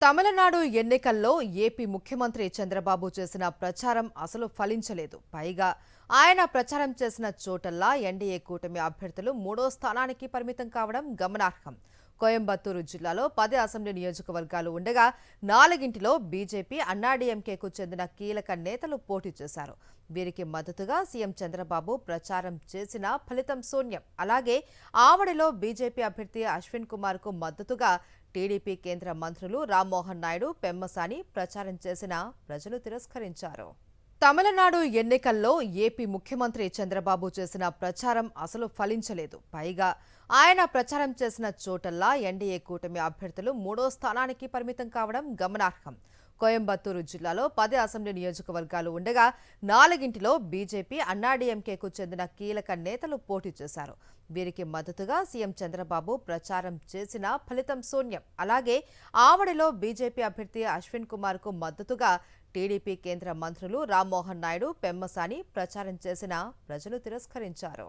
తమిళనాడు ఎన్నికల్లో ఏపీ ముఖ్యమంత్రి చంద్రబాబు చేసిన ప్రచారం అసలు ఫలించలేదు. పైగా ఆయన ప్రచారం చేసిన చోటల్లా ఎన్డీఏ కూటమి అభ్యర్థులు మూడో స్థానానికి పరిమితం కావడం గమనార్హం. కోయంబత్తూరు జిల్లాలో 10 అసెంబ్లీ నియోజకవర్గాలు ఉండగా 4ంటిలో బీజేపీ, అన్నాడీఎంకేకు చెందిన కీలక నేతలు పోటీ చేశారు. వీరికి మద్దతుగా సీఎం చంద్రబాబు ప్రచారం చేసిన ఫలితం శూన్యం. అలాగే ఆవడిలో బీజేపీ అభ్యర్థి అశ్విన్ కుమార్కు మద్దతుగా టీడీపీ కేంద్ర మంత్రులు రామ్మోహన్ నాయుడు, పెమ్మసాని ప్రచారం చేసినా ప్రజలు తిరస్కరించారు. తమిళనాడు ఎన్నికల్లో ఏపీ ముఖ్యమంత్రి చంద్రబాబు చేసిన ప్రచారం అసలు ఫలించలేదు. పైగా ఆయన ప్రచారం చేసిన చోటల్లా ఎన్డీఏ కూటమి అభ్యర్థులు మూడో స్థానానికి పరిమితం కావడం గమనార్హం. కోయంబత్తూరు జిల్లాలో 10 అసెంబ్లీ నియోజకవర్గాలు ఉండగా 4ంటిలో బీజేపీ, అన్నాడీఎంకేకు చెందిన కీలక నేతలు పోటీ చేశారు. వీరికి మద్దతుగా సీఎం చంద్రబాబు ప్రచారం చేసినా ఫలితం శూన్యం. అలాగే ఆవడిలో బీజేపీ అభ్యర్థి అశ్విన్ కుమార్కు మద్దతుగా టీడీపీ కేంద్ర మంత్రులు రామ్మోహన్ నాయుడు, పెమ్మసాని ప్రచారం చేసినా ప్రజలు తిరస్కరించారు.